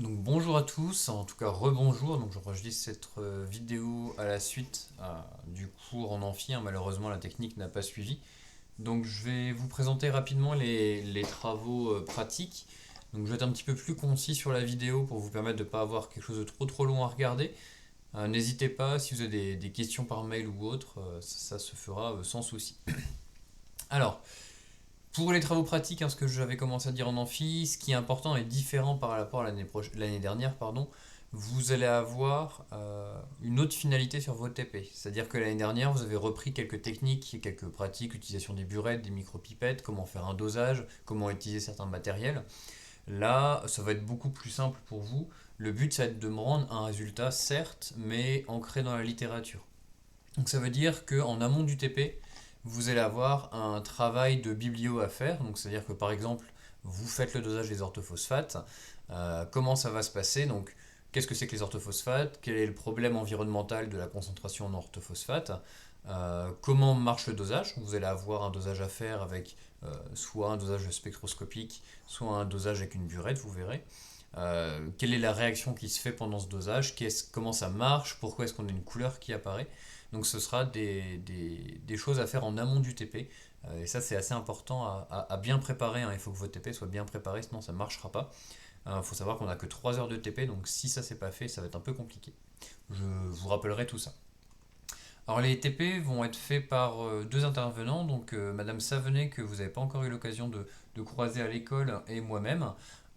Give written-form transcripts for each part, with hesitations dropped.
Donc bonjour à tous, en tout cas rebonjour, donc j'enregistre cette vidéo à la suite du cours en amphi, hein. Malheureusement la technique n'a pas suivi. Donc je vais vous présenter rapidement les travaux pratiques. Donc je vais être un petit peu plus concis sur la vidéo pour vous permettre de ne pas avoir quelque chose de trop long à regarder. N'hésitez pas, si vous avez des questions par mail ou autre, ça se fera sans souci. Alors, pour les travaux pratiques, hein, ce que j'avais commencé à dire en amphi, ce qui est important et différent par rapport à l'année dernière, pardon, vous allez avoir une autre finalité sur votre TP. C'est-à-dire que l'année dernière, vous avez repris quelques techniques, quelques pratiques, utilisation des burettes, des micropipettes, comment faire un dosage, comment utiliser certains matériels. Là, ça va être beaucoup plus simple pour vous. Le but, ça va être de me rendre un résultat, certes, mais ancré dans la littérature. Donc ça veut dire qu'en amont du TP, vous allez avoir un travail de biblio à faire. Donc c'est-à-dire que par exemple, vous faites le dosage des orthophosphates. Comment ça va se passer? Donc qu'est-ce que c'est que les orthophosphates? Quel est le problème environnemental de la concentration en orthophosphates? Comment marche le dosage? Vous allez avoir un dosage à faire avec soit un dosage spectroscopique, soit un dosage avec une burette, vous verrez. Quelle est la réaction qui se fait pendant ce dosage, comment ça marche, pourquoi est-ce qu'on a une couleur qui apparaît. Donc ce sera des choses à faire en amont du TP. Et ça c'est assez important à bien préparer, hein. Il faut que votre TP soit bien préparé, sinon ça ne marchera pas. Il faut savoir qu'on n'a que 3 heures de TP, donc si ça c'est pas fait, ça va être un peu compliqué. Je vous rappellerai tout ça. Alors les TP vont être faits par deux intervenants, donc Madame Savenet que vous n'avez pas encore eu l'occasion de croiser à l'école et moi-même.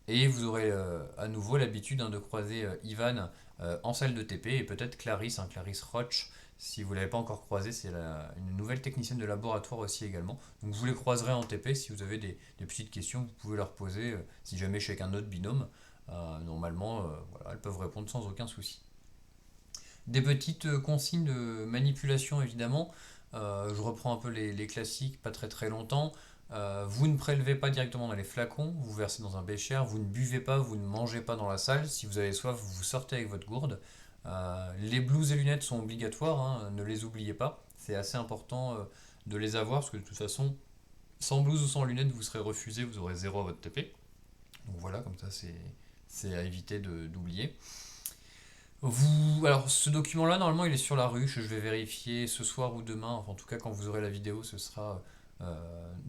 Et vous aurez à nouveau l'habitude, hein, de croiser Ivan en salle de TP et peut-être Clarisse, hein, Clarisse Roche, si vous ne l'avez pas encore croisée, c'est une nouvelle technicienne de laboratoire aussi également. Donc vous les croiserez en TP si vous avez des petites questions, vous pouvez leur poser si jamais je suis avec un autre binôme. Normalement, voilà, elles peuvent répondre sans aucun souci. Des petites consignes de manipulation évidemment. Je reprends un peu les classiques, pas très longtemps. Vous ne prélevez pas directement dans les flacons, vous versez dans un bécher, vous ne buvez pas, vous ne mangez pas dans la salle. Si vous avez soif, vous sortez avec votre gourde. Les blouses et lunettes sont obligatoires, hein, ne les oubliez pas. C'est assez important de les avoir parce que de toute façon, sans blouse ou sans lunettes, vous serez refusé, vous aurez zéro à votre TP. Donc voilà, comme ça c'est à éviter d'oublier. Alors ce document-là, normalement, il est sur la ruche. Je vais vérifier ce soir ou demain. Enfin, en tout cas, quand vous aurez la vidéo, ce sera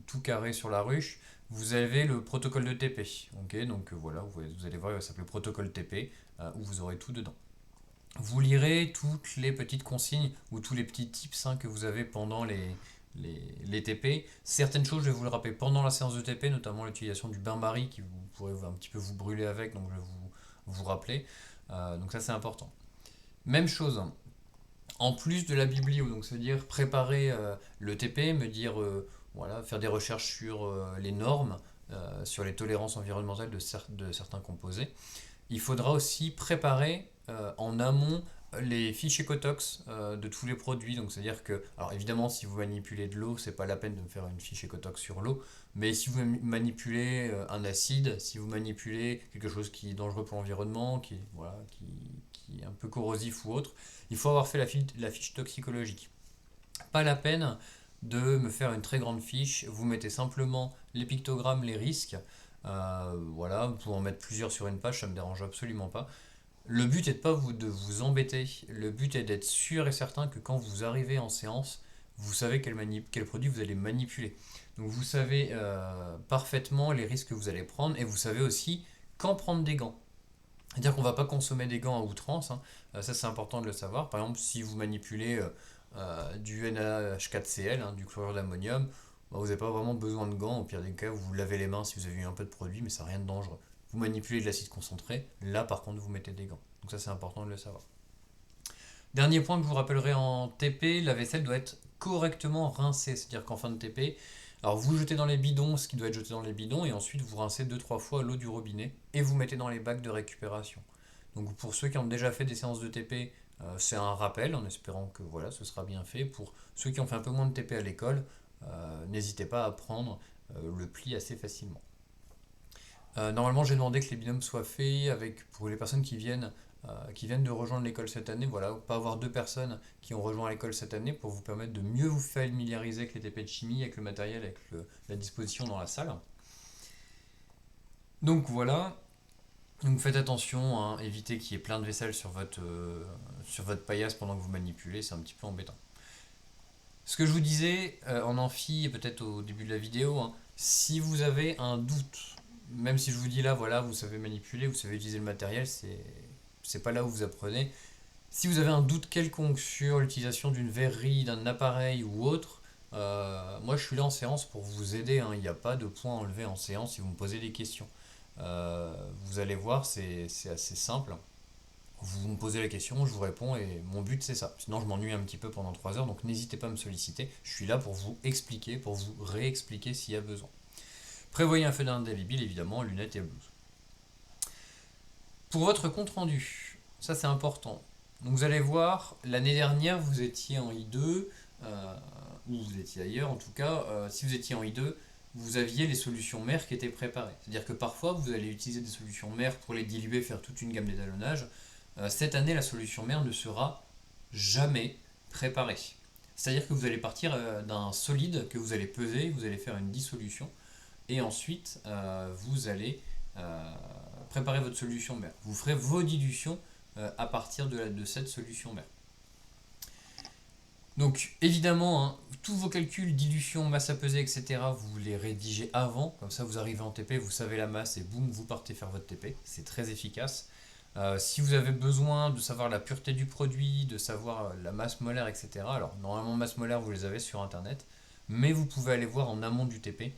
tout carré sur la ruche. Vous avez le protocole de TP. Ok, donc voilà, vous allez voir, il va s'appeler protocole TP, où vous aurez tout dedans. Vous lirez toutes les petites consignes ou tous les petits tips, hein, que vous avez pendant les TP. Certaines choses, je vais vous le rappeler pendant la séance de TP, notamment l'utilisation du bain-marie qui vous pourrez un petit peu vous brûler avec, donc je vais vous rappeler. Donc ça, c'est important. Même chose, hein, en plus de la biblio, donc c'est-à-dire préparer le TP, me dire, voilà, faire des recherches sur les normes, sur les tolérances environnementales de certains composés. Il faudra aussi préparer en amont les fiches écotox de tous les produits. Donc c'est-à-dire que, alors évidemment, si vous manipulez de l'eau, c'est pas la peine de me faire une fiche écotox sur l'eau. Mais si vous manipulez un acide, si vous manipulez quelque chose qui est dangereux pour l'environnement, voilà, qui est un peu corrosif ou autre, il faut avoir fait la fiche toxicologique. Pas la peine de me faire une très grande fiche. Vous mettez simplement les pictogrammes, les risques. Voilà, vous pouvez en mettre plusieurs sur une page, ça me dérange absolument pas. Le but n'est pas de vous embêter, le but est d'être sûr et certain que quand vous arrivez en séance, vous savez quel produit vous allez manipuler. Donc vous savez parfaitement les risques que vous allez prendre et vous savez aussi quand prendre des gants. C'est-à-dire qu'on ne va pas consommer des gants à outrance, hein. Ça c'est important de le savoir. Par exemple, si vous manipulez du NaH4Cl, hein, du chlorure d'ammonium, bah, vous n'avez pas vraiment besoin de gants. Au pire des cas, vous vous lavez les mains si vous avez eu un peu de produit, mais ça n'a rien de dangereux. Vous manipulez de l'acide concentré, là par contre vous mettez des gants. Donc ça c'est important de le savoir. Dernier point que je vous rappellerai en TP, la vaisselle doit être correctement rincée. C'est-à-dire qu'en fin de TP, alors vous jetez dans les bidons ce qui doit être jeté dans les bidons et ensuite vous rincez deux trois fois l'eau du robinet et vous mettez dans les bacs de récupération. Donc pour ceux qui ont déjà fait des séances de TP, c'est un rappel en espérant que voilà, ce sera bien fait. Pour ceux qui ont fait un peu moins de TP à l'école, n'hésitez pas à prendre le pli assez facilement. Normalement, j'ai demandé que les binômes soient faits avec, pour les personnes qui viennent de rejoindre l'école cette année, voilà, pas avoir deux personnes qui ont rejoint l'école cette année pour vous permettre de mieux vous familiariser avec les TP de chimie, avec le matériel, la disposition dans la salle. Donc voilà. Donc faites attention, hein, évitez qu'il y ait plein de vaisselle sur votre paillasse pendant que vous manipulez, c'est un petit peu embêtant. Ce que je vous disais en amphi et peut-être au début de la vidéo, hein, si vous avez un doute, même si je vous dis là, voilà, vous savez manipuler, vous savez utiliser le matériel, c'est pas là où vous apprenez. Si vous avez un doute quelconque sur l'utilisation d'une verrerie, d'un appareil ou autre, moi je suis là en séance pour vous aider, hein. Il n'y a pas de point enlevé en séance si vous me posez des questions. Vous allez voir, c'est assez simple. Vous me posez la question, je vous réponds et mon but c'est ça. Sinon je m'ennuie un petit peu pendant 3 heures, donc n'hésitez pas à me solliciter. Je suis là pour vous expliquer, pour vous réexpliquer s'il y a besoin. Prévoyez un feu d'indélébile évidemment, lunettes et blouse. Pour votre compte rendu, ça c'est important. Donc vous allez voir, l'année dernière vous étiez en I2, ou vous étiez ailleurs en tout cas, si vous étiez en I2, vous aviez les solutions mères qui étaient préparées. C'est-à-dire que parfois vous allez utiliser des solutions mères pour les diluer, faire toute une gamme d'étalonnage. Cette année, la solution mère ne sera jamais préparée. C'est-à-dire que vous allez partir d'un solide que vous allez peser, vous allez faire une dissolution, et ensuite vous allez préparer votre solution mère. Vous ferez vos dilutions à partir de cette solution mère. Donc évidemment, hein, tous vos calculs, dilution, masse à peser, etc., vous les rédigez avant, comme ça vous arrivez en TP, vous savez la masse et boum, vous partez faire votre TP. C'est très efficace. Si vous avez besoin de savoir la pureté du produit, de savoir la masse molaire, etc., alors normalement masse molaire vous les avez sur internet, mais vous pouvez aller voir en amont du TP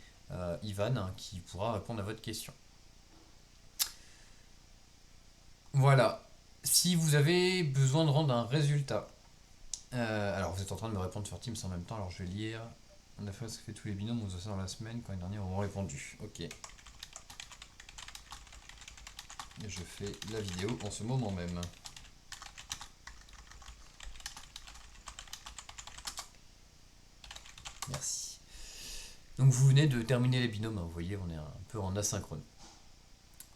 Ivan hein, qui pourra répondre à votre question. Voilà. Si vous avez besoin de rendre un résultat, alors vous êtes en train de me répondre sur Teams en même temps, alors je vais lire. On a fait tous les binômes, on se ça dans la semaine, quand les derniers auront répondu. Ok. Et je fais la vidéo en ce moment même. Merci. Donc vous venez de terminer les binômes, hein, vous voyez, on est un peu en asynchrone.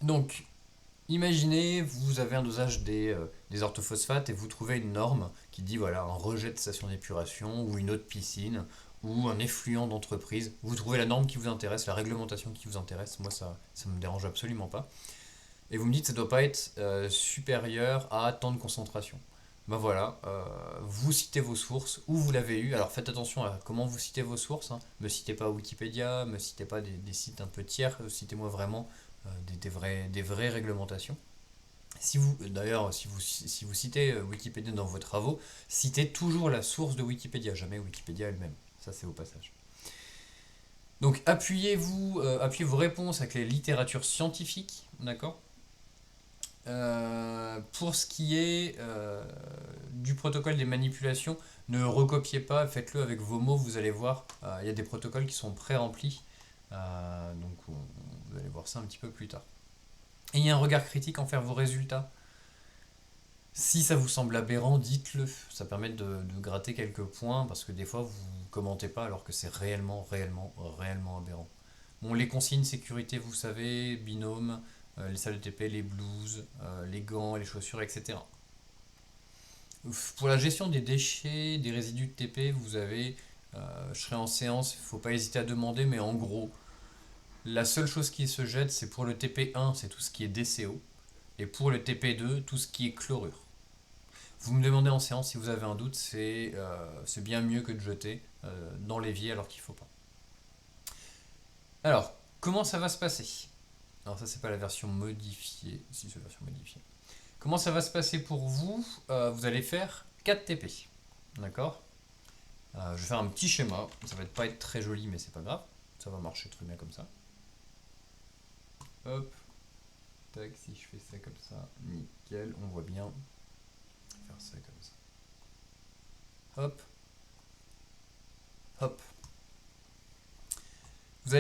Donc, imaginez, vous avez un dosage des orthophosphates et vous trouvez une norme qui dit voilà un rejet de station d'épuration ou une eau de piscine ou un effluent d'entreprise. Vous trouvez la norme qui vous intéresse, la réglementation qui vous intéresse. Moi, ça me dérange absolument pas. Et vous me dites que ça ne doit pas être supérieur à tant de concentration. Ben voilà, vous citez vos sources, où vous l'avez eu. Alors faites attention à comment vous citez vos sources. Hein. Me citez pas Wikipédia, me citez pas des sites un peu tiers. Citez-moi vraiment des vraies réglementations. Si vous, d'ailleurs, si vous citez Wikipédia dans vos travaux, citez toujours la source de Wikipédia, jamais Wikipédia elle-même. Ça, c'est au passage. Donc, appuyez vos réponses avec les littératures scientifiques, d'accord. Pour ce qui est du protocole des manipulations, ne recopiez pas, faites-le avec vos mots, vous allez voir, il y a des protocoles qui sont pré-remplis, donc vous allez voir ça un petit peu plus tard. Ayez un regard critique en faire vos résultats. Si ça vous semble aberrant, dites-le. Ça permet de gratter quelques points parce que des fois vous commentez pas alors que c'est réellement aberrant. Bon, les consignes sécurité, vous savez, binôme, les salles de TP, les blouses, les gants, les chaussures, etc. Pour la gestion des déchets, des résidus de TP, vous avez, je serai en séance, il ne faut pas hésiter à demander, mais en gros, la seule chose qui se jette, c'est pour le TP1, c'est tout ce qui est DCO, et pour le TP2, tout ce qui est chlorure. Vous me demandez en séance si vous avez un doute, c'est bien mieux que de jeter dans l'évier alors qu'il ne faut pas. Alors, comment ça va se passer? Alors ça c'est pas la version modifiée, si c'est la version modifiée. Comment ça va se passer pour vous? Vous allez faire 4 TP, d'accord. Je vais faire un petit schéma, ça va pas être très joli mais c'est pas grave, ça va marcher très bien comme ça. Hop, tac, si je fais ça comme ça, nickel, on voit bien. Faire ça comme ça. Hop, hop. Vous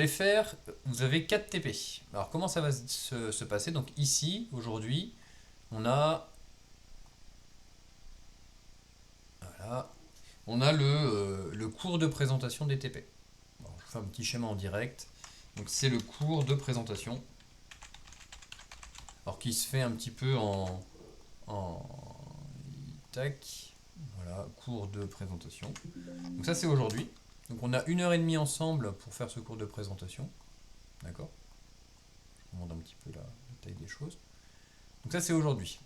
avez 4 TP. Alors comment ça va se passer? Donc ici, aujourd'hui, on a le cours de présentation des TP. Alors, je fais un petit schéma en direct. Donc c'est le cours de présentation. Alors qui se fait un petit peu en tac. Voilà, cours de présentation. Donc ça c'est aujourd'hui. Donc on a 1h30 ensemble pour faire ce cours de présentation. D'accord. Je vous montre un petit peu la taille des choses. Donc ça c'est aujourd'hui.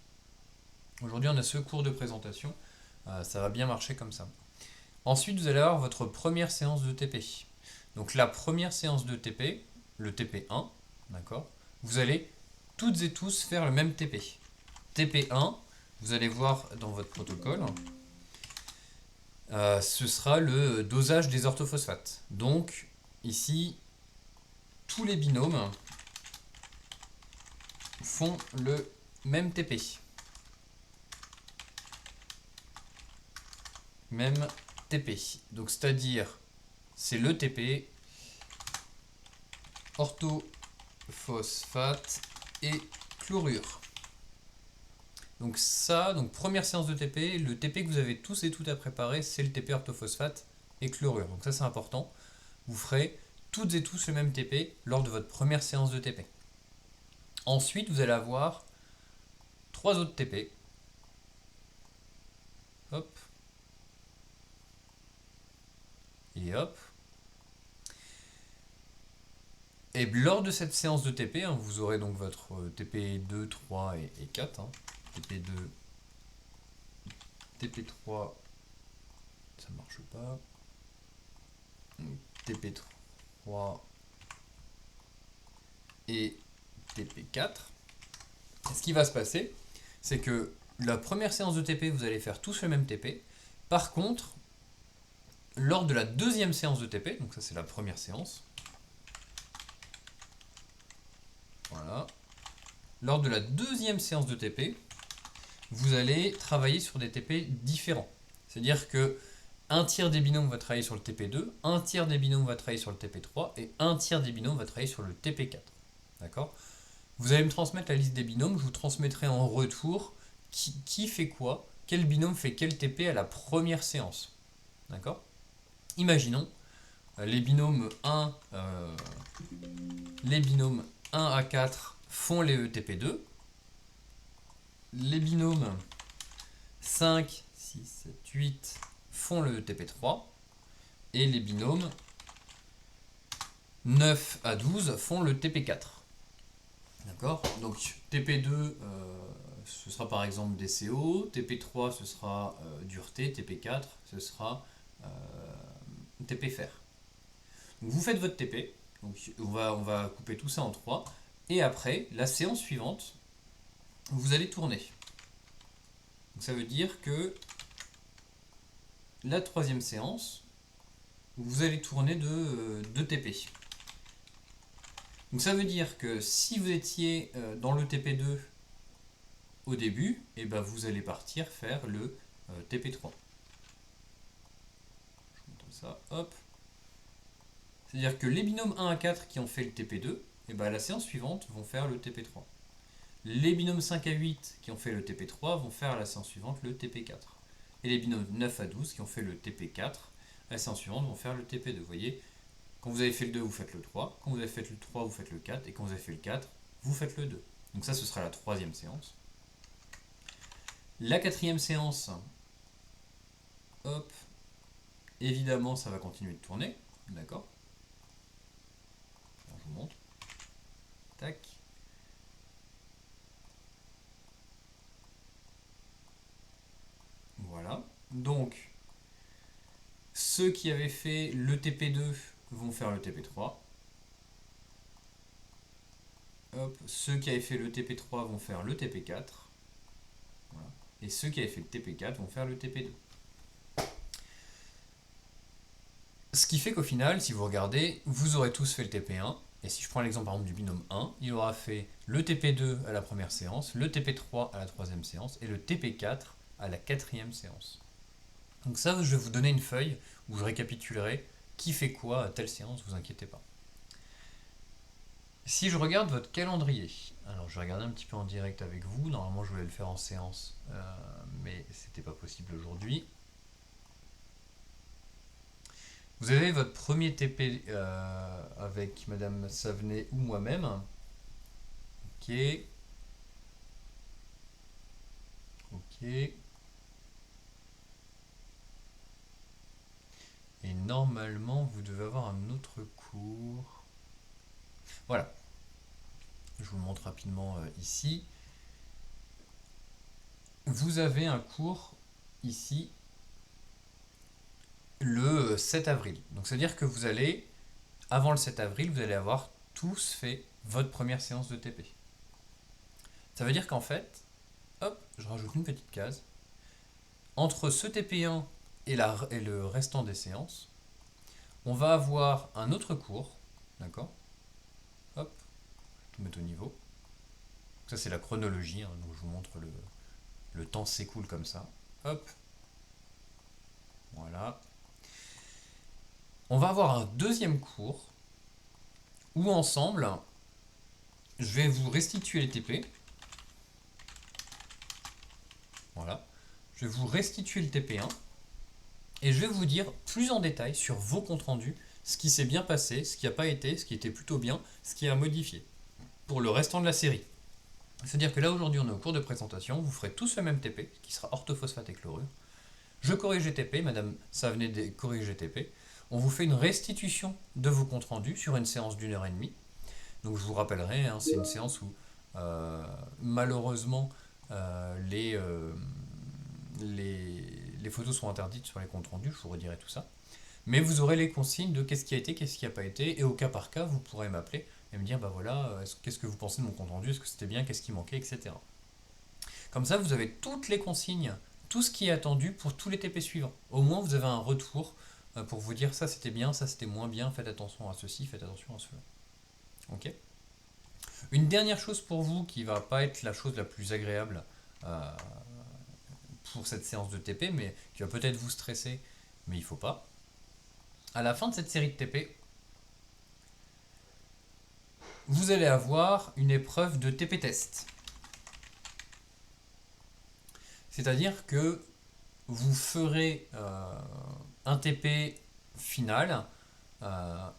Aujourd'hui on a ce cours de présentation, ça va bien marcher comme ça. Ensuite vous allez avoir votre première séance de TP. Donc la première séance de TP, le TP1, d'accord, vous allez toutes et tous faire le même TP. TP1, vous allez voir dans votre protocole, ce sera le dosage des orthophosphates. Donc ici, tous les binômes font le même TP. Même TP. Donc c'est-à-dire, c'est le TP orthophosphate et chlorure. Donc ça, donc première séance de TP, le TP que vous avez tous et toutes à préparer, c'est le TP orthophosphate et chlorure. Donc ça c'est important. Vous ferez toutes et tous le même TP lors de votre première séance de TP. Ensuite, vous allez avoir 3 autres TP. Hop. Et hop. Et lors de cette séance de TP, vous aurez donc votre TP 2, 3 et 4. TP 2, TP 3, ça marche pas. TP 3 et TP 4. Et ce qui va se passer, c'est que la première séance de TP, vous allez faire tous le même TP. Par contre, lors de la deuxième séance de TP, donc ça c'est la première séance, voilà. Lors de la deuxième séance de TP, vous allez travailler sur des TP différents. C'est-à-dire que un tiers des binômes va travailler sur le TP2, un tiers des binômes va travailler sur le TP3 et un tiers des binômes va travailler sur le TP4. D'accord ? Vous allez me transmettre la liste des binômes, je vous transmettrai en retour qui fait quoi, quel binôme fait quel TP à la première séance. D'accord ? Imaginons les binômes 1 à 4 font les TP2, les binômes 5, 6, 7, 8 font le TP3 et les binômes 9 à 12 font le TP4. D'accord ? Donc TP2, ce sera par exemple DCO, TP3 ce sera dureté, TP4 ce sera TP fer. Donc vous faites votre TP, donc on va couper tout ça en 3, et après, la séance suivante, vous allez tourner. Donc ça veut dire que la troisième séance, vous allez tourner de 2 TP. Donc ça veut dire que si vous étiez dans le TP2 au début, et ben vous allez partir faire le TP3. Je vous montre ça, hop. C'est-à-dire que les binômes 1 à 4 qui ont fait le TP2, et ben à la séance suivante vont faire le TP3. Les binômes 5 à 8 qui ont fait le TP3 vont faire à la séance suivante le TP4. Et les binômes 9 à 12 qui ont fait le TP4, à la séance suivante vont faire le TP2. Vous voyez, quand vous avez fait le 2, vous faites le 3. Quand vous avez fait le 3, vous faites le 4. Et quand vous avez fait le 4, vous faites le 2. Donc ça, ce sera la troisième séance. La quatrième séance, hop, évidemment, ça va continuer de tourner. D'accord ? Alors, je vous montre. Tac. Voilà. Donc, ceux qui avaient fait le TP2 vont faire le TP3. Hop. Ceux qui avaient fait le TP3 vont faire le TP4. Voilà. Et ceux qui avaient fait le TP4 vont faire le TP2. Ce qui fait qu'au final, si vous regardez, vous aurez tous fait le TP1. Et si je prends l'exemple par exemple du binôme 1, il aura fait le TP2 à la première séance, le TP3 à la troisième séance et le TP4 à la quatrième séance. Donc ça, je vais vous donner une feuille où je récapitulerai qui fait quoi à telle séance, vous inquiétez pas. Si je regarde votre calendrier, alors je vais regarder un petit peu en direct avec vous, normalement je voulais le faire en séance, mais c'était pas possible aujourd'hui. Vous avez votre premier TP avec Madame Savenet ou moi-même. Ok. Ok. Et normalement, vous devez avoir un autre cours. Voilà. Je vous le montre rapidement ici. vous avez un cours ici le 7 avril. Donc c'est-à-dire que vous allez, avant le 7 avril, vous allez avoir tous fait votre première séance de TP. Ça veut dire qu'en fait, hop, je rajoute une petite case. Entre ce TP1 et le restant des séances, on va avoir un autre cours, d'accord? Hop, je vais tout mettre au niveau. Ça c'est la chronologie, hein, donc je vous montre le temps s'écoule comme ça. Hop, voilà. On va avoir un deuxième cours où ensemble, je vais vous restituer les TP. Voilà. Je vais vous restituer le TP1 et je vais vous dire plus en détail sur vos comptes rendus, ce qui s'est bien passé, ce qui n'a pas été, ce qui était plutôt bien, ce qui a modifié pour le restant de la série. C'est-à-dire que là aujourd'hui on est au cours de présentation, vous ferez tous le même TP qui sera orthophosphate et chlorure. Je corrige les TP, madame Savenet corrige les TP. On vous fait une restitution de vos comptes rendus sur une séance d'1 h 30. Donc je vous rappellerai, hein, c'est une séance où malheureusement les photos sont interdites sur les comptes rendus, je vous redirai tout ça. Mais vous aurez les consignes de qu'est-ce qui a été, qu'est-ce qui n'a pas été, et au cas par cas, vous pourrez m'appeler et me dire, bah voilà, qu'est-ce que vous pensez de mon compte rendu, est-ce que c'était bien, qu'est-ce qui manquait, etc. Comme ça, vous avez toutes les consignes, tout ce qui est attendu pour tous les TP suivants. Au moins, vous avez un retour pour vous dire, ça c'était bien, ça c'était moins bien, faites attention à ceci, faites attention à cela. Ok ? Une dernière chose pour vous qui va pas être la chose la plus agréable pour cette séance de TP, mais qui va peut-être vous stresser, mais il faut pas. À la fin de cette série de TP, vous allez avoir une épreuve de TP test. C'est-à-dire que vous ferez un TP final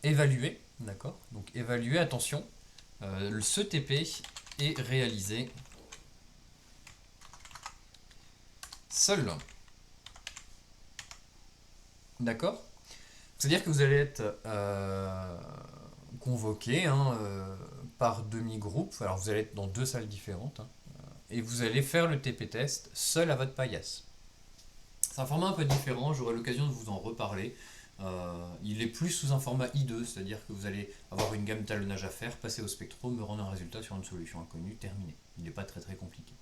évalué, d'accord? Donc évalué, attention, ce TP est réalisé seul. D'accord? C'est-à-dire que vous allez être convoqué par demi-groupe. Alors vous allez être dans 2 salles différentes. Et vous allez faire le TP test seul à votre paillasse. C'est un format un peu différent, j'aurai l'occasion de vous en reparler. Il est plus sous un format I2, c'est-à-dire que vous allez avoir une gamme d'étalonnage à faire, passer au spectro, me rendre un résultat sur une solution inconnue, terminé. Il n'est pas très très compliqué.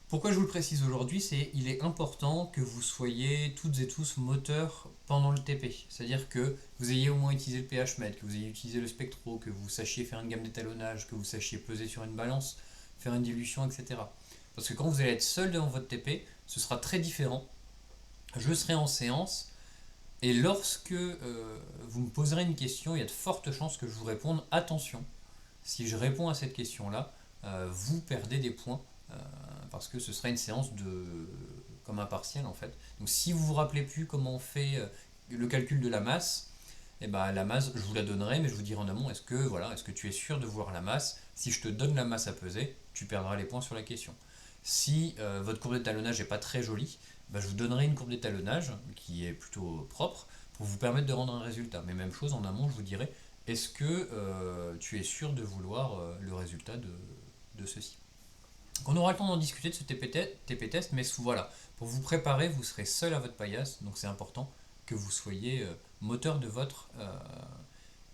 Pourquoi je vous le précise aujourd'hui, c'est qu'il est important que vous soyez toutes et tous moteurs pendant le TP. C'est-à-dire que vous ayez au moins utilisé le pH-mètre, que vous ayez utilisé le spectro, que vous sachiez faire une gamme d'étalonnage, que vous sachiez peser sur une balance, faire une dilution, etc. Parce que quand vous allez être seul devant votre TP, ce sera très différent. Je serai en séance et lorsque vous me poserez une question, il y a de fortes chances que je vous réponde attention. Si je réponds à cette question-là, vous perdez des points parce que ce sera une séance comme un partiel en fait. Donc si vous vous rappelez plus comment on fait le calcul de la masse, et ben la masse je vous la donnerai, mais je vous dirai en amont est-ce que tu es sûr de voir la masse? Si je te donne la masse à peser, tu perdras les points sur la question. Si votre courbe d'étalonnage n'est pas très jolie, ben, je vous donnerai une courbe d'étalonnage qui est plutôt propre pour vous permettre de rendre un résultat. Mais même chose en amont, je vous dirai est-ce que tu es sûr de vouloir le résultat de ceci. Donc on aura le temps d'en discuter de ce TP test, mais voilà, pour vous préparer, vous serez seul à votre paillasse, donc c'est important que vous soyez moteur de votre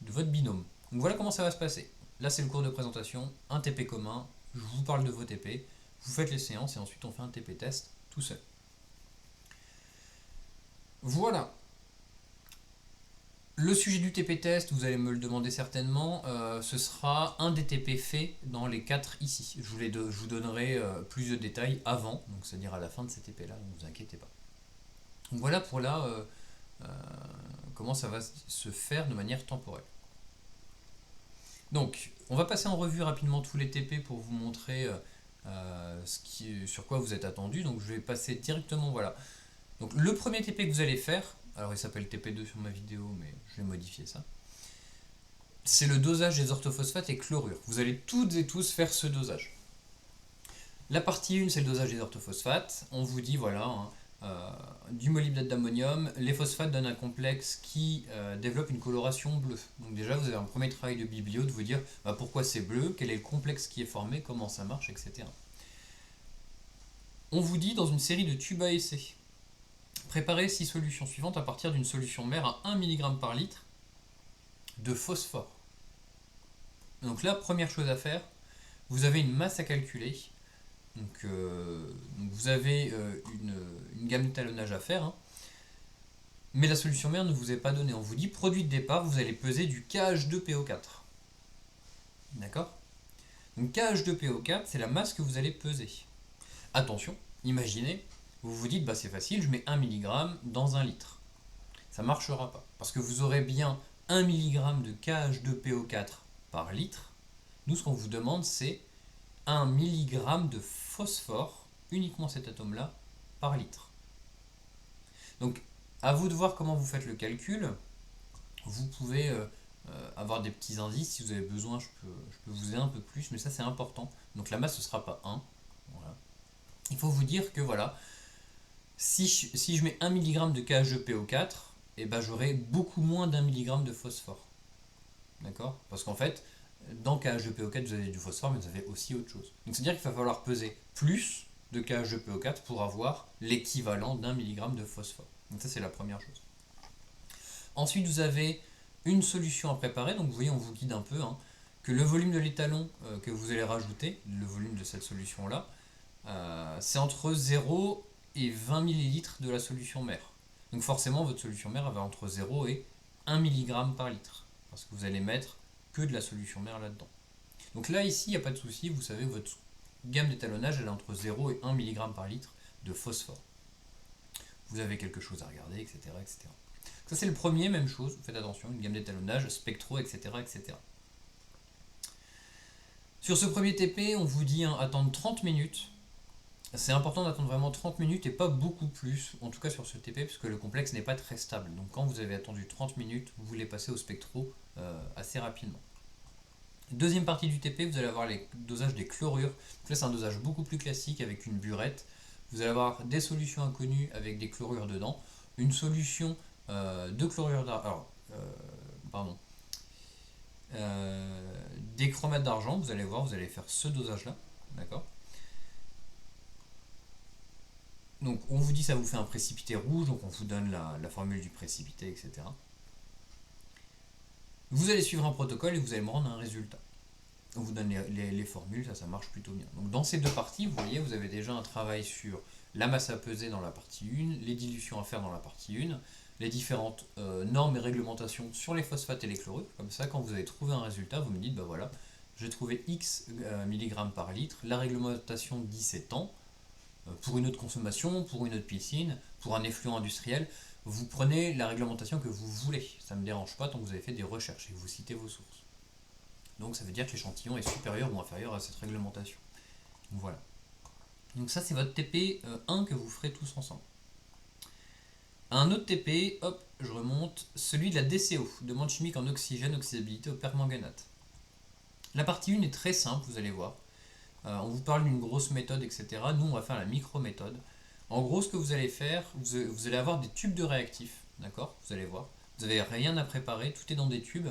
binôme. Donc voilà comment ça va se passer. Là c'est le cours de présentation, un TP commun, je vous parle de vos TP, vous faites les séances et ensuite on fait un TP test tout seul. Voilà. Le sujet du TP test, vous allez me le demander certainement, ce sera un des TP faits dans les 4 ici. Je vous donnerai plus de détails avant, donc c'est-à-dire à la fin de ces TP là, ne vous inquiétez pas. Donc voilà pour là comment ça va se faire de manière temporelle. Donc on va passer en revue rapidement tous les TP pour vous montrer sur quoi vous êtes attendu. Donc je vais passer directement, voilà. Donc le premier TP que vous allez faire, alors il s'appelle TP2 sur ma vidéo, mais je vais modifier ça. C'est le dosage des orthophosphates et chlorure. Vous allez toutes et tous faire ce dosage. La partie 1, c'est le dosage des orthophosphates. On vous dit, voilà, du molybdate d'ammonium, les phosphates donnent un complexe qui développe une coloration bleue. Donc déjà, vous avez un premier travail de biblio, de vous dire pourquoi c'est bleu, quel est le complexe qui est formé, comment ça marche, etc. On vous dit dans une série de tubes à essai, préparez 6 solutions suivantes à partir d'une solution mère à 1 mg par litre de phosphore. Donc là, première chose à faire, vous avez une masse à calculer. Donc vous avez une gamme d'étalonnage à faire, hein. Mais la solution mère ne vous est pas donnée. On vous dit produit de départ, vous allez peser du KH2PO4. D'accord? Donc KH2PO4, c'est la masse que vous allez peser. Attention, imaginez, vous vous dites, bah c'est facile, je mets 1 mg dans 1 litre. Ça ne marchera pas. Parce que vous aurez bien 1 mg de KH2PO4 par litre. Nous, ce qu'on vous demande, c'est 1 mg de phosphore, uniquement cet atome-là, par litre. Donc, à vous de voir comment vous faites le calcul. Vous pouvez avoir des petits indices. Si vous avez besoin, je peux vous aider un peu plus, mais ça, c'est important. Donc, la masse, ce ne sera pas 1. Voilà. Il faut vous dire que, voilà, si je mets 1 mg de KH2PO4, eh ben, j'aurai beaucoup moins d'1 mg de phosphore. D'accord? Parce qu'en fait, dans KH2PO4, vous avez du phosphore, mais vous avez aussi autre chose. Donc, c'est-à-dire qu'il va falloir peser plus de KH2PO4 pour avoir l'équivalent d'1 mg de phosphore. Donc, ça, c'est la première chose. Ensuite, vous avez une solution à préparer. Donc, vous voyez, on vous guide un peu, hein, que le volume de l'étalon que vous allez rajouter, le volume de cette solution-là, c'est entre 0 et 20 ml de la solution mère. Donc, forcément, votre solution mère va entre 0 et 1 mg par litre. Parce que vous allez mettre que de la solution mère là-dedans. Donc là, ici, il n'y a pas de souci. Vous savez, votre gamme d'étalonnage, elle est entre 0 et 1 mg par litre de phosphore. Vous avez quelque chose à regarder, etc. etc. Ça, c'est le premier, même chose. Faites attention, une gamme d'étalonnage, spectro, etc. etc. Sur ce premier TP, on vous dit attendre 30 minutes. C'est important d'attendre vraiment 30 minutes et pas beaucoup plus, en tout cas sur ce TP, puisque le complexe n'est pas très stable. Donc quand vous avez attendu 30 minutes, vous voulez passer au spectro assez rapidement. Deuxième partie du TP, vous allez avoir les dosages des chlorures. Donc là, c'est un dosage beaucoup plus classique avec une burette. Vous allez avoir des solutions inconnues avec des chlorures dedans. Une solution de chlorure d'argent. Des chromates d'argent, vous allez voir, vous allez faire ce dosage-là. D'accord? Donc on vous dit ça vous fait un précipité rouge, donc on vous donne la formule du précipité, etc. Vous allez suivre un protocole et vous allez me rendre un résultat. On vous donne les formules, ça marche plutôt bien. Donc dans ces deux parties, vous voyez, vous avez déjà un travail sur la masse à peser dans la partie 1, les dilutions à faire dans la partie 1, les différentes normes et réglementations sur les phosphates et les chlorures. Comme ça, quand vous avez trouvé un résultat, vous me dites, bah voilà, j'ai trouvé X mg par litre, la réglementation dit c'est tant, pour une autre consommation, pour une autre piscine, pour un effluent industriel, vous prenez la réglementation que vous voulez. Ça ne me dérange pas tant que vous avez fait des recherches et que vous citez vos sources. Donc ça veut dire que l'échantillon est supérieur ou inférieur à cette réglementation. Donc voilà. Donc ça c'est votre TP 1 que vous ferez tous ensemble. Un autre TP, hop, je remonte, celui de la DCO, demande chimique en oxygène, oxydabilité au permanganate. La partie 1 est très simple, vous allez voir. On vous parle d'une grosse méthode, etc. Nous, on va faire la micro-méthode. En gros, ce que vous allez faire, vous allez avoir des tubes de réactifs, d'accord? Vous allez voir. Vous n'avez rien à préparer, tout est dans des tubes.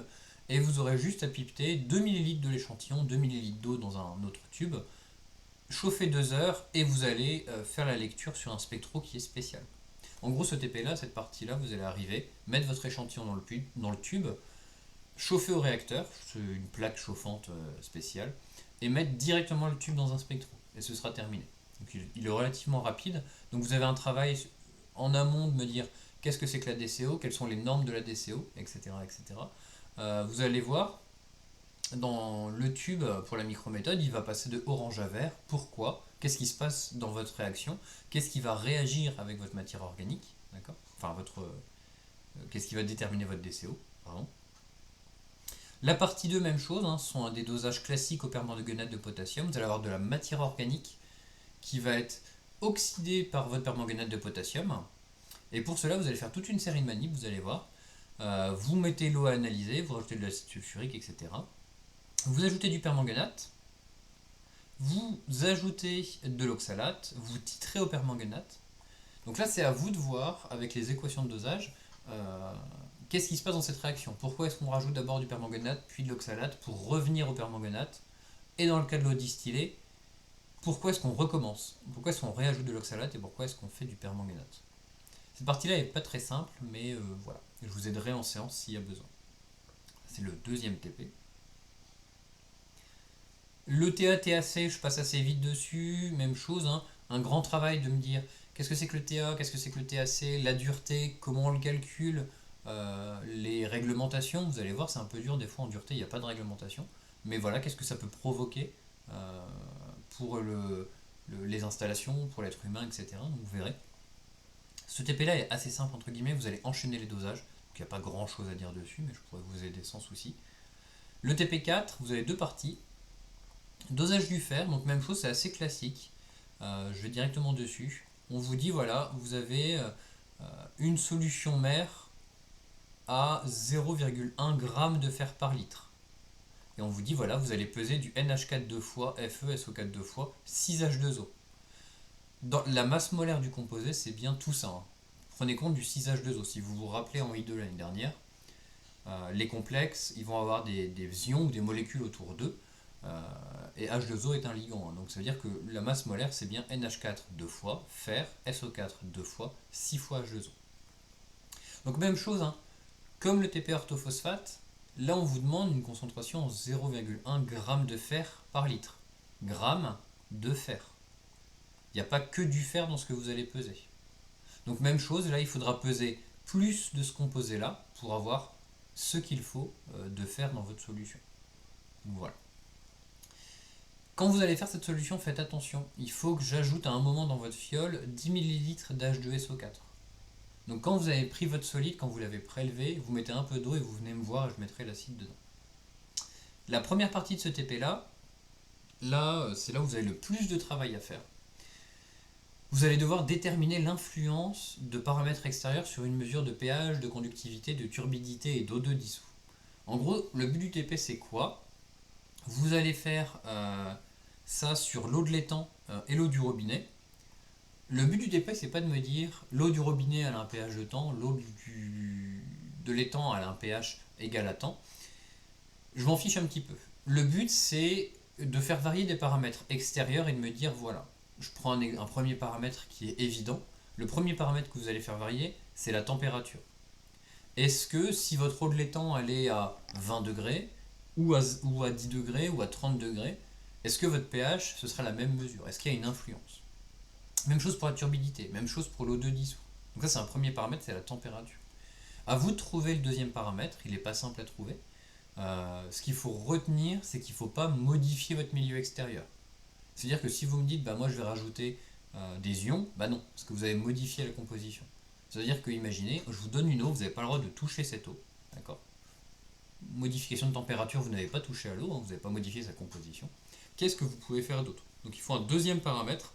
Et vous aurez juste à pipeter 2 ml de l'échantillon, 2 ml d'eau dans un autre tube, chauffer 2 heures et vous allez faire la lecture sur un spectro qui est spécial. En gros, ce TP-là, cette partie-là, vous allez arriver, mettre votre échantillon dans le tube, chauffer au réacteur, c'est une plaque chauffante spéciale, et mettre directement le tube dans un spectro. Et ce sera terminé. Donc, il est relativement rapide. Donc vous avez un travail en amont de me dire qu'est-ce que c'est que la DCO, quelles sont les normes de la DCO, etc. etc. Vous allez voir, dans le tube pour la microméthode, il va passer de orange à vert. Pourquoi? Qu'est-ce qui se passe dans votre réaction? Qu'est-ce qui va réagir avec votre matière organique? D'accord? Enfin, qu'est-ce qui va déterminer votre DCO? Pardon. La partie 2, même chose, hein, sont des dosages classiques au permanganate de potassium. Vous allez avoir de la matière organique qui va être oxydée par votre permanganate de potassium. Et pour cela, vous allez faire toute une série de manips, vous allez voir. Vous mettez l'eau à analyser, vous rajoutez de l'acide sulfurique, etc. Vous ajoutez du permanganate, vous ajoutez de l'oxalate, vous titrez au permanganate. Donc là, c'est à vous de voir, avec les équations de dosage, qu'est-ce qui se passe dans cette réaction. Pourquoi est-ce qu'on rajoute d'abord du permanganate, puis de l'oxalate, pour revenir au permanganate. Et dans le cas de l'eau distillée, pourquoi est-ce qu'on recommence? Pourquoi est-ce qu'on réajoute de l'oxalate et pourquoi est-ce qu'on fait du permanganate? Cette partie-là n'est pas très simple, mais voilà. Je vous aiderai en séance s'il y a besoin. C'est le deuxième TP. Le TA-TAC, je passe assez vite dessus, même chose, hein. Un grand travail de me dire qu'est-ce que c'est que le TA, qu'est-ce que c'est que le TAC, la dureté, comment on le calcule, les réglementations. Vous allez voir, c'est un peu dur des fois en dureté, il n'y a pas de réglementation. Mais voilà, qu'est-ce que ça peut provoquer pour les installations, pour l'être humain, etc. Donc vous verrez. Ce TP-là est assez simple, entre guillemets, vous allez enchaîner les dosages. Donc il n'y a pas grand-chose à dire dessus, mais je pourrais vous aider sans souci. Le TP4, vous avez deux parties. Dosage du fer, donc même chose, c'est assez classique. Je vais directement dessus. On vous dit, voilà, vous avez une solution mère à 0,1 g de fer par litre. Et on vous dit, voilà, vous allez peser du NH4 deux fois, FeSO4 deux fois, 6H2O. Dans la masse molaire du composé, c'est bien tout ça, hein. Prenez compte du 6H2O. Si vous vous rappelez en I2 l'année dernière, les complexes, ils vont avoir des ions ou des molécules autour d'eux. Et H2O est un ligand, hein. Donc ça veut dire que la masse molaire, c'est bien NH4 deux fois, fer, SO4 deux fois, 6 fois H2O. Donc même chose, hein. Comme le TP orthophosphate, là on vous demande une concentration en 0,1 g de fer par litre. Gramme de fer. Il n'y a pas que du fer dans ce que vous allez peser. Donc même chose, là il faudra peser plus de ce composé là pour avoir ce qu'il faut de fer dans votre solution. Donc voilà. Quand vous allez faire cette solution, faites attention. Il faut que j'ajoute à un moment dans votre fiole 10 ml d'H2SO4. Donc quand vous avez pris votre solide, quand vous l'avez prélevé, vous mettez un peu d'eau et vous venez me voir et je mettrai l'acide dedans. La première partie de ce TP là, c'est là où vous avez le plus de travail à faire. Vous allez devoir déterminer l'influence de paramètres extérieurs sur une mesure de pH, de conductivité, de turbidité et d'O2 dissous. En gros, le but du TP c'est quoi? Vous allez faire ça sur l'eau de l'étang et l'eau du robinet. Le but du TP, c'est pas de me dire l'eau du robinet elle a un pH de temps, l'eau de l'étang elle a un pH égal à temps. Je m'en fiche un petit peu. Le but, c'est de faire varier des paramètres extérieurs et de me dire voilà, je prends un premier paramètre qui est évident. Le premier paramètre que vous allez faire varier, c'est la température. Est-ce que si votre eau de l'étang elle est à 20 degrés, ou à 10 degrés, ou à 30 degrés, est-ce que votre pH, ce sera la même mesure? Est-ce qu'il y a une influence? Même chose pour la turbidité, même chose pour l'eau de dissous. Donc ça c'est un premier paramètre, c'est la température. À vous de trouver le deuxième paramètre, il n'est pas simple à trouver. Ce qu'il faut retenir, c'est qu'il ne faut pas modifier votre milieu extérieur. C'est-à-dire que si vous me dites, bah moi je vais rajouter des ions, bah non, parce que vous avez modifié la composition. C'est-à-dire que, imaginez, je vous donne une eau, vous n'avez pas le droit de toucher cette eau, d'accord? Modification de température, vous n'avez pas touché à l'eau, hein, vous n'avez pas modifié sa composition. Qu'est-ce que vous pouvez faire d'autre? Donc il faut un deuxième paramètre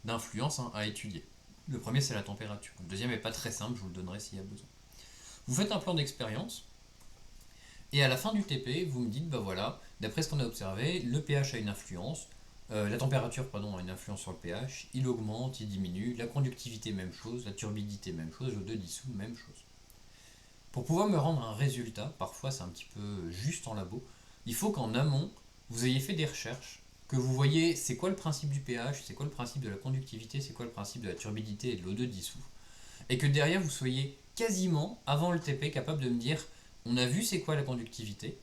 d'influence à étudier. Le premier, c'est la température. Le deuxième n'est pas très simple, je vous le donnerai s'il y a besoin. Vous faites un plan d'expérience, et à la fin du TP, vous me dites, bah voilà, d'après ce qu'on a observé, le pH a une influence, la température pardon, a une influence sur le pH, il augmente, il diminue, la conductivité même chose, la turbidité même chose, l'O2 dissous même chose. Pour pouvoir me rendre un résultat, parfois c'est un petit peu juste en labo, il faut qu'en amont, vous ayez fait des recherches, que vous voyez c'est quoi le principe du pH, c'est quoi le principe de la conductivité, c'est quoi le principe de la turbidité et de l'O2 dissous, et que derrière vous soyez quasiment, avant le TP, capable de me dire, on a vu c'est quoi la conductivité.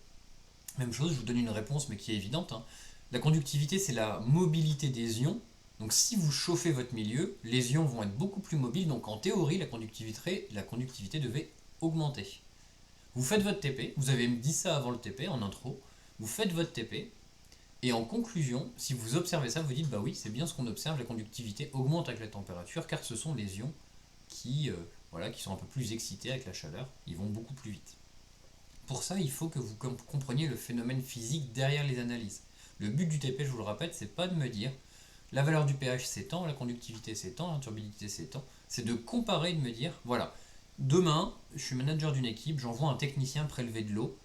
Même chose, je vous donne une réponse mais qui est évidente, hein. La conductivité c'est la mobilité des ions. Donc si vous chauffez votre milieu, les ions vont être beaucoup plus mobiles, donc en théorie la conductivité devait augmenter. Vous faites votre TP, vous avez dit ça avant le TP en intro, vous faites votre TP, et en conclusion, si vous observez ça, vous dites bah oui, c'est bien ce qu'on observe, la conductivité augmente avec la température, car ce sont les ions qui sont un peu plus excités avec la chaleur, ils vont beaucoup plus vite. Pour ça, il faut que vous compreniez le phénomène physique derrière les analyses. Le but du TP, je vous le répète, c'est pas de me dire la valeur du pH c'est tant, la conductivité c'est tant, la turbidité c'est tant. C'est de comparer et de me dire, voilà, demain, je suis manager d'une équipe, j'envoie un technicien prélever de l'eau,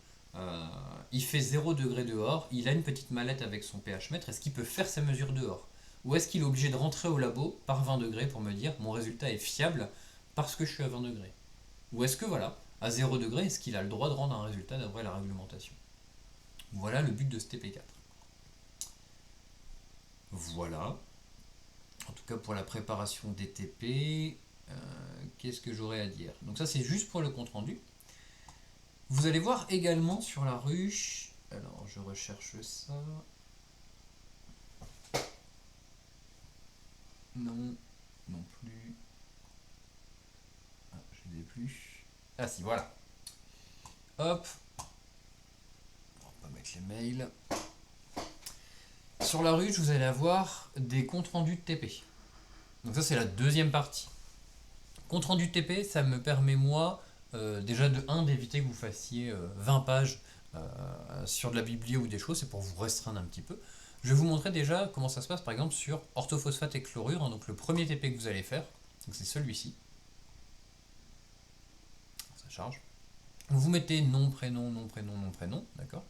il fait 0 degré dehors, il a une petite mallette avec son pH mètre, est-ce qu'il peut faire sa mesure dehors? Ou est-ce qu'il est obligé de rentrer au labo par 20 degrés pour me dire mon résultat est fiable parce que je suis à 20 degrés? Ou est-ce que voilà, à 0 degré, est-ce qu'il a le droit de rendre un résultat d'après la réglementation? Voilà le but de ce TP4. voilà. En tout cas pour la préparation des TP, qu'est-ce que j'aurais à dire? Donc ça c'est juste pour le compte rendu. Vous allez voir également sur la ruche, alors je recherche ça. Non, non plus. Ah, je ne les ai plus. Ah si, voilà. Hop. On va mettre les mails. Sur la ruche, vous allez avoir des comptes rendus de TP. Donc ça c'est la deuxième partie. Compte rendu de TP, ça me permet moi déjà de 1 d'éviter que vous fassiez 20 pages sur de la bibli ou des choses, c'est pour vous restreindre un petit peu. Je vais vous montrer déjà comment ça se passe par exemple sur orthophosphate et chlorure, hein, donc le premier TP que vous allez faire, donc c'est celui-ci. Ça charge. Vous mettez nom, prénom, nom, prénom, nom, prénom, d'accord.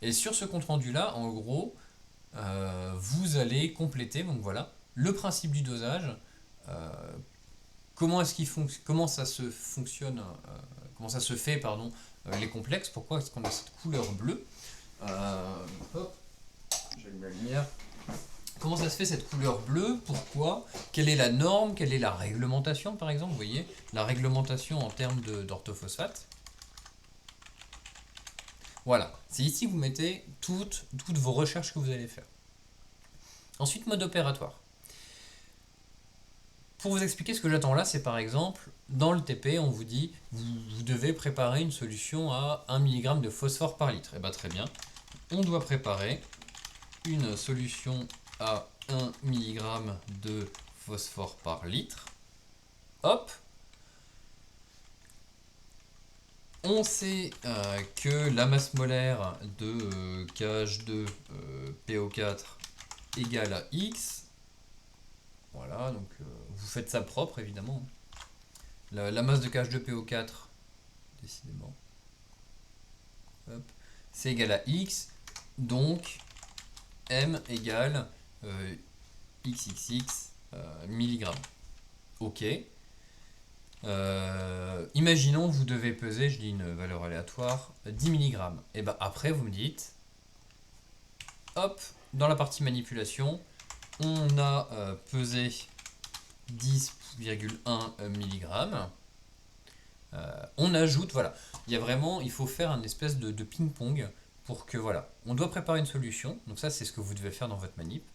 Et sur ce compte rendu là, en gros, vous allez compléter, donc voilà, le principe du dosage, comment est-ce qu'il comment ça se fonctionne, comment ça se fait, pardon, les complexes, pourquoi est-ce qu'on a cette couleur bleue. Hop, j'allume la lumière. Comment ça se fait cette couleur bleue? Pourquoi? Quelle est la norme? Quelle est la réglementation par exemple? Vous voyez, la réglementation en termes d'orthophosphate. Voilà, c'est ici que vous mettez toutes vos recherches que vous allez faire. Ensuite, mode opératoire. Pour vous expliquer ce que j'attends là, c'est par exemple, dans le TP, on vous dit, vous devez préparer une solution à 1 mg de phosphore par litre. Et bien très bien, on doit préparer une solution à 1 mg de phosphore par litre. Hop. On sait que la masse molaire de KH2PO4 égale à X. Voilà, donc vous faites ça propre évidemment. La masse de KH2PO4, décidément, c'est égal à X, donc M égale XXX milligrammes. Ok. Imaginons que vous devez peser, je dis une valeur aléatoire, 10 mg. Et ben après vous me dites, hop, dans la partie manipulation, on a pesé 10,1 mg. On ajoute, voilà, il faut faire un espèce de ping-pong pour que, voilà, on doit préparer une solution, donc ça c'est ce que vous devez faire dans votre manip,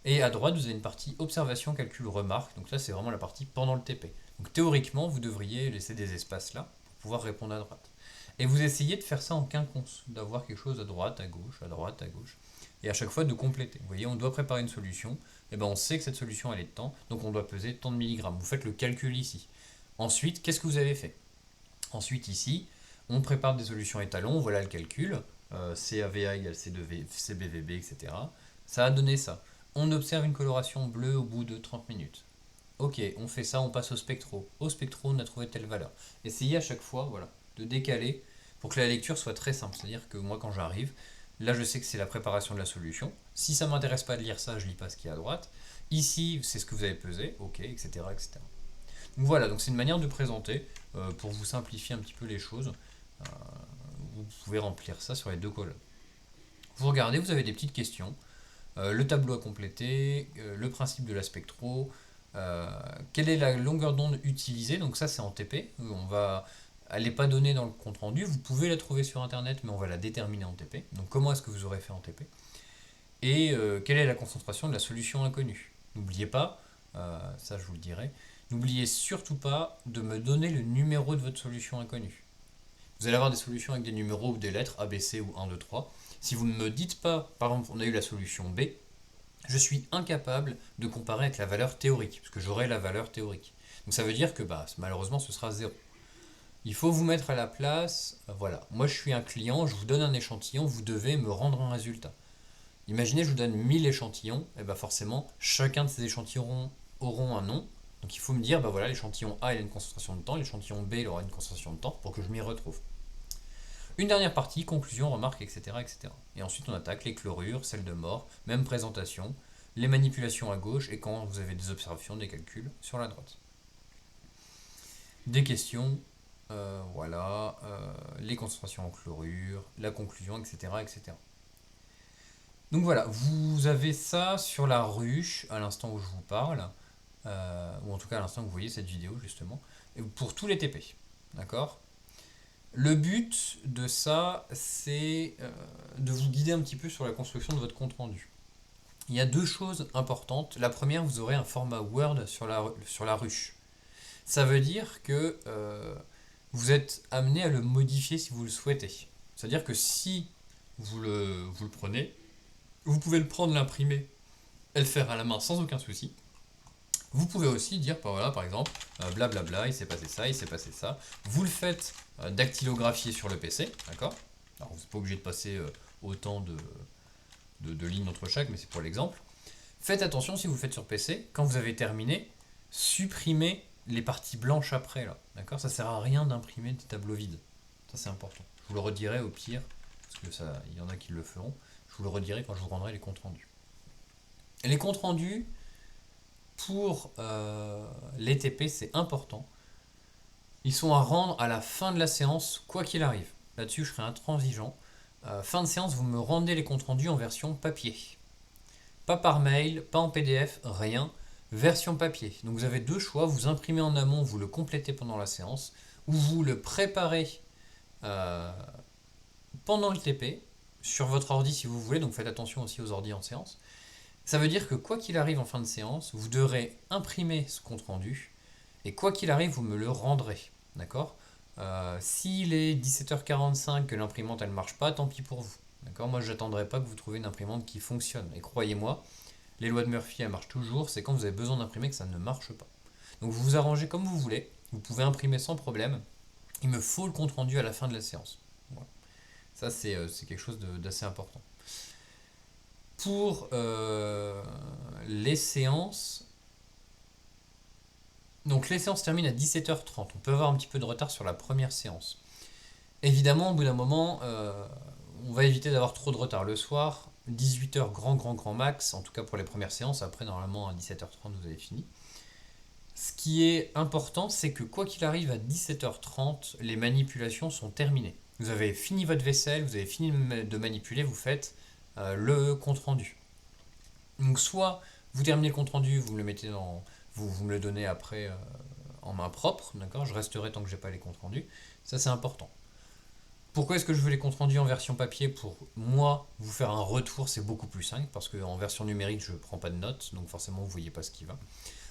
et à droite vous avez une partie observation, calcul, remarque, donc ça c'est vraiment la partie pendant le TP. Donc théoriquement vous devriez laisser des espaces là pour pouvoir répondre à droite. Et vous essayez de faire ça en quinconce, d'avoir quelque chose à droite, à gauche, à droite, à gauche, et à chaque fois de compléter. Vous voyez, on doit préparer une solution, et ben on sait que cette solution elle est de temps, donc on doit peser tant de milligrammes. Vous faites le calcul ici. Ensuite, qu'est-ce que vous avez fait? Ensuite, ici, on prépare des solutions étalons, voilà le calcul, CAVA égale CBVB, etc. Ça a donné ça. On observe une coloration bleue au bout de 30 minutes. Ok, on fait ça, on passe au spectro. Au spectro, on a trouvé telle valeur. Essayez à chaque fois, voilà, de décaler pour que la lecture soit très simple. C'est-à-dire que moi, quand j'arrive, là, je sais que c'est la préparation de la solution. Si ça ne m'intéresse pas de lire ça, je lis pas ce qui est à droite. Ici, c'est ce que vous avez pesé, ok, etc., etc. Donc voilà, donc c'est une manière de présenter pour vous simplifier un petit peu les choses. Euh, vous pouvez remplir ça sur les deux colonnes. Vous regardez, vous avez des petites questions. Le tableau à compléter, le principe de la spectro, quelle est la longueur d'onde utilisée, donc ça c'est en TP, elle n'est pas donnée dans le compte rendu, vous pouvez la trouver sur internet mais on va la déterminer en TP, donc comment est-ce que vous aurez fait en TP, et quelle est la concentration de la solution inconnue. N'oubliez pas, ça je vous le dirai, n'oubliez surtout pas de me donner le numéro de votre solution inconnue. Vous allez avoir des solutions avec des numéros ou des lettres A, B, C ou 1, 2, 3. Si vous ne me dites pas, par exemple, on a eu la solution B, je suis incapable de comparer avec la valeur théorique, parce que j'aurai la valeur théorique. Donc ça veut dire que malheureusement ce sera 0. Il faut vous mettre à la place, voilà, moi je suis un client, je vous donne un échantillon, vous devez me rendre un résultat. Imaginez, je vous donne 1000 échantillons, et forcément, chacun de ces échantillons auront un nom. Donc il faut me dire, voilà, l'échantillon A il a une concentration de temps, l'échantillon B il aura une concentration de temps pour que je m'y retrouve. Une dernière partie, conclusion, remarque, etc., etc. Et ensuite on attaque les chlorures, celles de mort, même présentation, les manipulations à gauche et quand vous avez des observations, des calculs sur la droite. Des questions, les concentrations en chlorure, la conclusion, etc., etc. Donc voilà, vous avez ça sur la ruche à l'instant où je vous parle, ou en tout cas à l'instant que vous voyez cette vidéo justement, et pour tous les TP. D'accord? Le but de ça, c'est de vous guider un petit peu sur la construction de votre compte rendu. Il y a deux choses importantes. La première, vous aurez un format Word sur la ruche. Ça veut dire que vous êtes amené à le modifier si vous le souhaitez. C'est-à-dire que si vous le prenez, vous pouvez le prendre, l'imprimer et le faire à la main sans aucun souci. Vous pouvez aussi dire, bah voilà, par exemple, blablabla, il s'est passé ça, il s'est passé ça. Vous le faites dactylographier sur le PC, d'accord? Alors vous n'êtes pas obligé de passer autant de lignes entre chaque, mais c'est pour l'exemple. Faites attention si vous le faites sur PC, quand vous avez terminé, supprimez les parties blanches après, là, d'accord? Ça sert à rien d'imprimer des tableaux vides. Ça c'est important. Je vous le redirai au pire, parce que ça, il y en a qui le feront. Je vous le redirai quand je vous rendrai les comptes rendus. Et les comptes rendus, pour les TP, c'est important. Ils sont à rendre à la fin de la séance, quoi qu'il arrive. Là-dessus, je serai intransigeant. Fin de séance, vous me rendez les comptes rendus en version papier. Pas par mail, pas en PDF, rien. Version papier. Donc vous avez deux choix. Vous imprimez en amont, vous le complétez pendant la séance, ou vous le préparez euh, pendant le TP, sur votre ordi si vous voulez. Donc faites attention aussi aux ordi en séance. Ça veut dire que quoi qu'il arrive en fin de séance, vous devrez imprimer ce compte rendu et quoi qu'il arrive, vous me le rendrez. D'accord? S'il est 17h45 que l'imprimante elle marche pas, tant pis pour vous. D'accord? Moi, j'attendrai pas que vous trouviez une imprimante qui fonctionne. Et croyez-moi, les lois de Murphy elles marchent toujours. C'est quand vous avez besoin d'imprimer que ça ne marche pas. Donc vous vous arrangez comme vous voulez. Vous pouvez imprimer sans problème. Il me faut le compte rendu à la fin de la séance. Voilà. Ça, c'est quelque chose d'assez important. Pour les séances, donc les séances terminent à 17h30. On peut avoir un petit peu de retard sur la première séance. Évidemment, au bout d'un moment, on va éviter d'avoir trop de retard le soir. 18h grand max, en tout cas pour les premières séances. Après, normalement, à 17h30, vous avez fini. Ce qui est important, c'est que quoi qu'il arrive à 17h30, les manipulations sont terminées. Vous avez fini votre vaisselle, vous avez fini de manipuler, vous faites le compte rendu. Donc soit vous terminez le compte rendu, vous me le mettez dans, vous me le donnez après en main propre, d'accord? Je resterai tant que j'ai pas les comptes rendus. Ça c'est important. Pourquoi est-ce que je veux les comptes rendus en version papier? Pour moi, vous faire un retour, c'est beaucoup plus simple parce qu'en version numérique, je ne prends pas de notes, donc forcément, vous ne voyez pas ce qui va.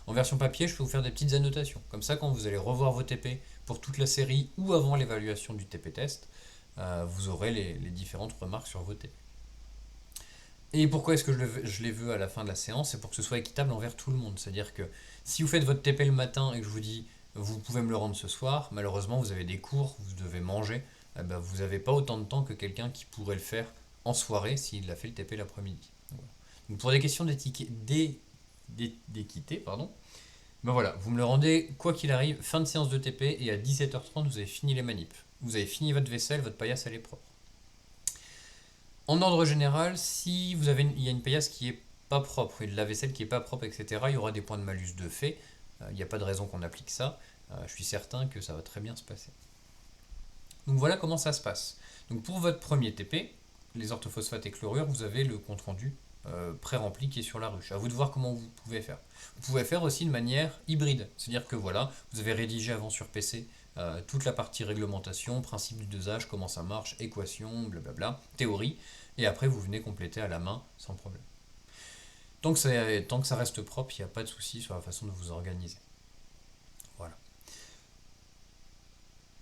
En version papier, je peux vous faire des petites annotations. Comme ça, quand vous allez revoir vos TP pour toute la série ou avant l'évaluation du TP test, vous aurez les différentes remarques sur vos TP. Et pourquoi est-ce que je les veux à la fin de la séance? C'est pour que ce soit équitable envers tout le monde. C'est-à-dire que si vous faites votre TP le matin et que je vous dis vous pouvez me le rendre ce soir, malheureusement vous avez des cours, vous devez manger, eh ben, vous n'avez pas autant de temps que quelqu'un qui pourrait le faire en soirée s'il a fait le TP l'après-midi. Voilà. Donc pour des questions d'équité, pardon, ben voilà, vous me le rendez quoi qu'il arrive, fin de séance de TP et à 17h30 vous avez fini les manips. Vous avez fini votre vaisselle, votre paillasse elle est propre. En ordre général, si vous avez il y a une paillasse qui est pas propre et de la vaisselle qui est pas propre, etc., il y aura des points de malus de fait. Il n'y a pas de raison qu'on applique ça. Je suis certain que ça va très bien se passer. Donc voilà comment ça se passe. Donc pour votre premier TP, les orthophosphates et chlorures, vous avez le compte rendu pré-rempli qui est sur la ruche. À vous de voir comment vous pouvez faire. Vous pouvez faire aussi de manière hybride, c'est-à-dire que voilà, vous avez rédigé avant sur PC toute la partie réglementation, principe du dosage, comment ça marche, équation, blablabla, théorie, et après vous venez compléter à la main sans problème. Tant que ça reste propre, il n'y a pas de souci sur la façon de vous organiser. Voilà.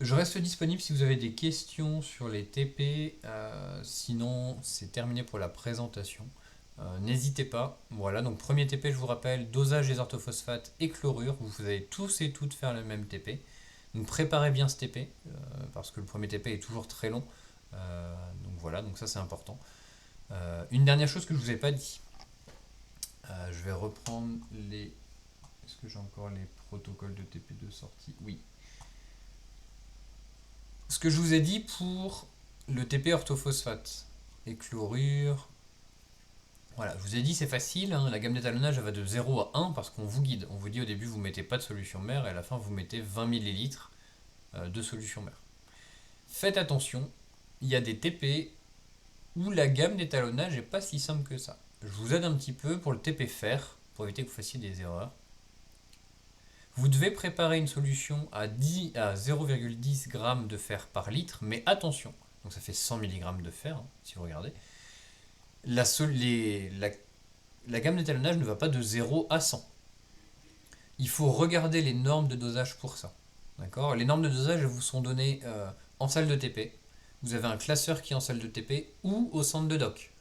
Je reste disponible si vous avez des questions sur les TP. Sinon, c'est terminé pour la présentation. N'hésitez pas. Voilà, donc premier TP, je vous rappelle, dosage des orthophosphates et chlorure. Vous allez tous et toutes faire le même TP. Donc préparez bien ce TP, parce que le premier TP est toujours très long. Donc voilà, donc ça c'est important. Une dernière chose que je ne vous ai pas dit. Je vais reprendre les... Est-ce que j'ai encore les protocoles de TP de sortie? Oui. Ce que je vous ai dit pour le TP orthophosphate et chlorure, voilà, je vous ai dit c'est facile, hein, la gamme d'étalonnage va de 0 à 1 parce qu'on vous guide. On vous dit au début vous mettez pas de solution mère et à la fin vous mettez 20 ml de solution mère. Faites attention, il y a des TP où la gamme d'étalonnage n'est pas si simple que ça. Je vous aide un petit peu pour le TP fer, pour éviter que vous fassiez des erreurs. Vous devez préparer une solution à 0,10 g de fer par litre, mais attention, donc ça fait 100 mg de fer, hein, si vous regardez. La, la gamme d'étalonnage ne va pas de 0 à 100. Il faut regarder les normes de dosage pour ça. D'accord. Les normes de dosage vous sont données en salle de TP. Vous avez un classeur qui est en salle de TP ou au centre de doc.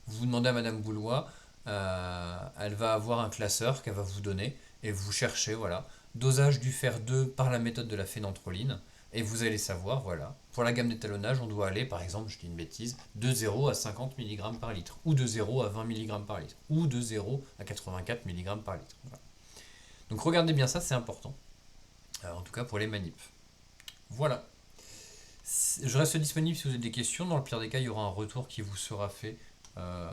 Vous demandez à Madame Boulois, elle va avoir un classeur qu'elle va vous donner et vous cherchez, voilà, dosage du fer 2 par la méthode de la phénanthroline et vous allez savoir, voilà, pour la gamme d'étalonnage, on doit aller, par exemple, je dis une bêtise, de 0 à 50 mg par litre, ou de 0 à 20 mg par litre, ou de 0 à 84 mg par litre. Voilà. Donc regardez bien ça, c'est important, en tout cas pour les manips. Voilà. Je reste disponible si vous avez des questions. Dans le pire des cas, il y aura un retour qui vous sera fait euh,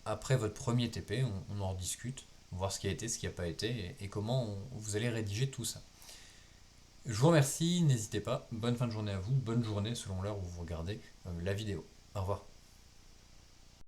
après votre premier TP. On en rediscute, voir ce qui a été, ce qui n'a pas été et comment vous allez rédiger tout ça. Je vous remercie, n'hésitez pas. Bonne fin de journée à vous, bonne journée selon l'heure où vous regardez la vidéo. Au revoir.